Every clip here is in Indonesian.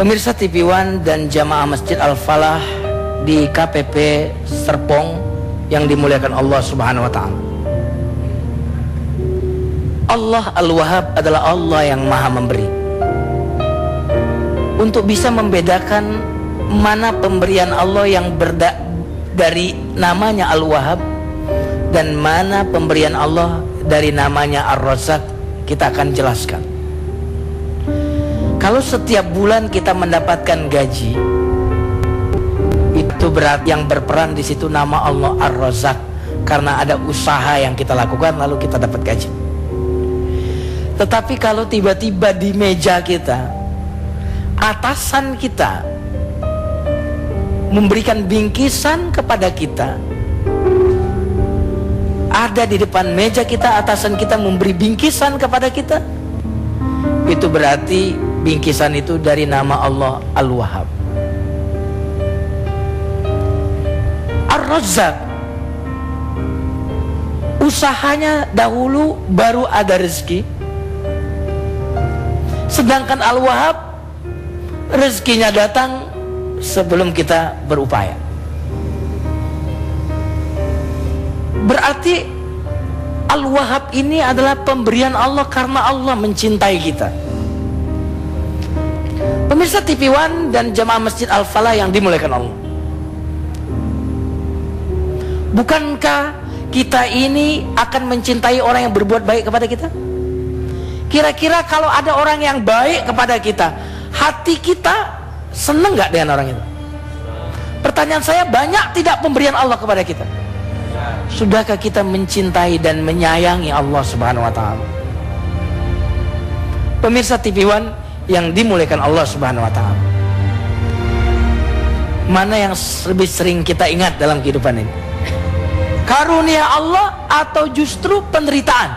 Pemirsa TV One dan jamaah Masjid Al-Falah di KPP Serpong yang dimuliakan Allah Subhanahu wa Ta'ala. Allah Al-Wahhab adalah Allah yang Maha Memberi. Untuk bisa membedakan mana pemberian Allah yang dari namanya Al-Wahhab dan mana pemberian Allah dari namanya Ar-Razzaq, kita akan jelaskan. Kalau setiap bulan kita mendapatkan gaji, itu berarti yang berperan di situ nama Allah Ar-Razzaq, karena ada usaha yang kita lakukan lalu kita dapat gaji. Tetapi kalau tiba-tiba di meja kita, atasan kita memberikan bingkisan kepada kita, ada di depan meja kita, atasan kita memberi bingkisan kepada kita, itu berarti bingkisan itu dari nama Allah Al-Wahhab. Ar-Razzaq, usahanya dahulu baru ada rezeki, sedangkan Al-Wahhab rezekinya datang sebelum kita berupaya. Berarti Al-Wahhab ini adalah pemberian Allah karena Allah mencintai kita. Pemirsa TV One dan jamaah Masjid Al-Falah yang dimuliakan Allah, bukankah kita ini akan mencintai orang yang berbuat baik kepada kita? Kira-kira kalau ada orang yang baik kepada kita, hati kita senang gak dengan orang itu? Pertanyaan saya, banyak tidak pemberian Allah kepada kita? Sudahkah kita mencintai dan menyayangi Allah Subhanahu wa Ta'ala? Pemirsa TV One yang dimuliakan Allah Subhanahu wa Ta'ala, mana yang lebih sering kita ingat dalam kehidupan ini? Karunia Allah atau justru penderitaan?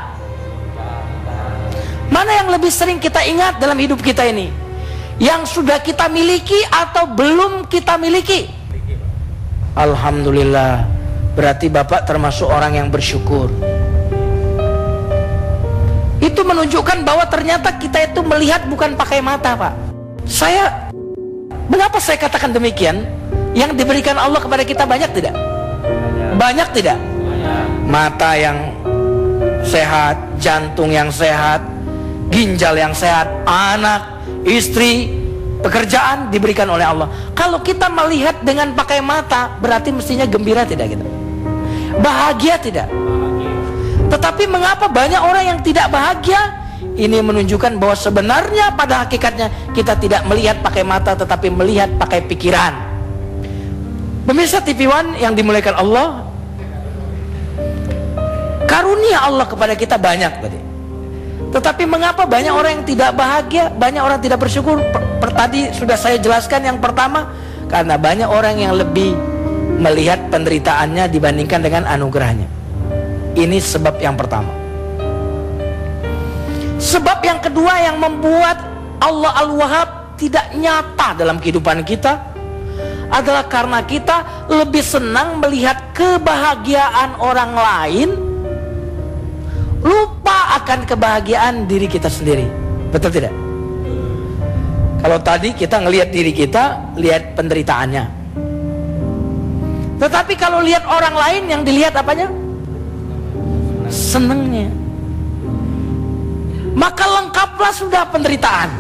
Mana yang lebih sering kita ingat dalam hidup kita ini? Yang sudah kita miliki atau belum kita miliki? Alhamdulillah, berarti Bapak termasuk orang yang bersyukur. Itu menunjukkan bahwa ternyata kita itu melihat bukan pakai mata, Pak. Mengapa saya katakan demikian? Yang diberikan Allah kepada kita banyak tidak? Banyak tidak? Mata yang sehat, jantung yang sehat, ginjal yang sehat, anak, istri, pekerjaan diberikan oleh Allah. Kalau kita melihat dengan pakai mata, berarti mestinya gembira tidak kita? Bahagia tidak? Tetapi mengapa banyak orang yang tidak bahagia? Ini menunjukkan bahwa sebenarnya pada hakikatnya kita tidak melihat pakai mata, tetapi melihat pakai pikiran. Pemirsa TV One yang dimuliakan Allah, karunia Allah kepada kita banyak tadi. Tetapi mengapa banyak orang yang tidak bahagia, banyak orang tidak bersyukur? Tadi sudah saya jelaskan yang pertama, karena banyak orang yang lebih melihat penderitaannya dibandingkan dengan anugerahnya. Ini sebab yang pertama. Sebab yang kedua yang membuat Allah Al-Wahhab tidak nyata dalam kehidupan kita adalah karena kita lebih senang melihat kebahagiaan orang lain, lupa akan kebahagiaan diri kita sendiri. Betul tidak? Kalau tadi kita ngelihat diri kita, lihat penderitaannya. Tetapi kalau lihat orang lain, yang dilihat apanya? Senengnya. Maka lengkaplah sudah penderitaan.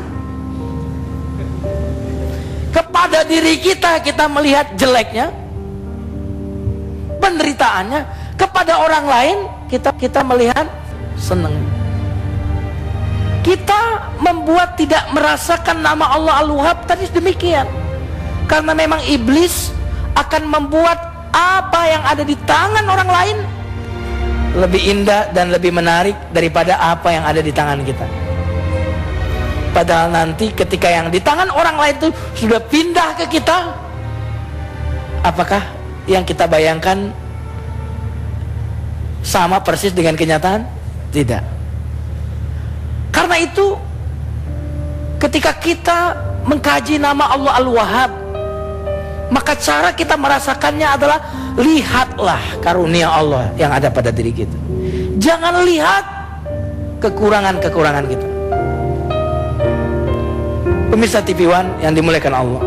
Kepada diri kita, kita melihat jeleknya, penderitaannya. Kepada orang lain, kita melihat senengnya. Kita membuat tidak merasakan nama Allah Al-Wahhab tadi demikian. Karena memang iblis akan membuat apa yang ada di tangan orang lain lebih indah dan lebih menarik daripada apa yang ada di tangan kita. Padahal nanti ketika yang di tangan orang lain itu sudah pindah ke kita, apakah yang kita bayangkan sama persis dengan kenyataan? Tidak. Karena itu ketika kita mengkaji nama Allah Al-Wahhab, maka cara kita merasakannya adalah lihatlah karunia Allah yang ada pada diri kita. Jangan lihat kekurangan-kekurangan kita. Pemirsa TV One yang dimuliakan Allah,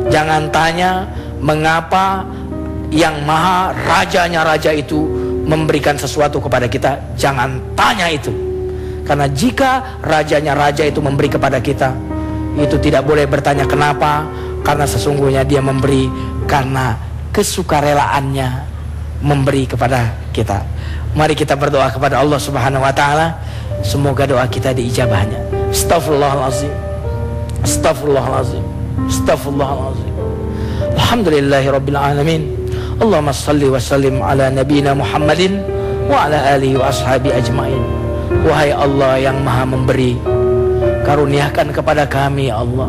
jangan tanya mengapa yang maha rajanya raja itu memberikan sesuatu kepada kita. Jangan tanya itu. Karena jika rajanya raja itu memberi kepada kita, itu tidak boleh bertanya kenapa. Karena sesungguhnya dia memberi karena kesukarelaannya memberi kepada kita. Mari kita berdoa kepada Allah Subhanahu wa taala, semoga doa kita diijabahnya. Astaghfirullahalazim. Astaghfirullahalazim. Astaghfirullahalazim. Alhamdulillahirabbil alamin. Allahumma shalli wa sallim ala nabiyyina Muhammadin wa ala alihi wa ashabi ajmain. Wahai Allah yang maha memberi, karuniakan kepada kami ya Allah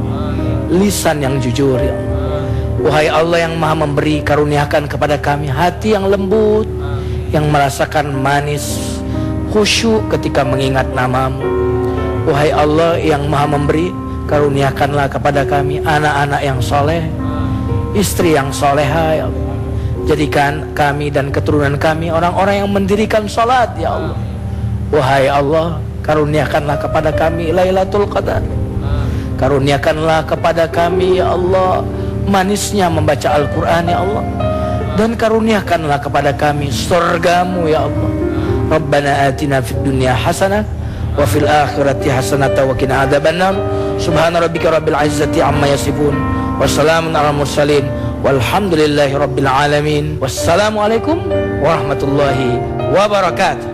lisan yang jujur ya Allah. Wahai Allah yang maha memberi, karuniakan kepada kami hati yang lembut, yang merasakan manis, khusyuk ketika mengingat namamu. Wahai Allah yang maha memberi, karuniakanlah kepada kami anak-anak yang soleh, istri yang soleha ya Allah. Jadikan kami dan keturunan kami orang-orang yang mendirikan salat ya Allah. Wahai Allah, karuniakanlah kepada kami Lailatul Qadar. Karuniakanlah kepada kami ya Allah manisnya membaca Al-Quran ya Allah. Dan karuniakanlah kepada kami surgamu ya Allah. Rabbana atina fid dunya hasanah wa fil akhirati hasanah wa qina adzabannar. Subhana rabbika rabbil izzati amma yasifun wa salamun alal mursalin walhamdulillahi rabbil alamin. Wassalamualaikum warahmatullahi wabarakatuh.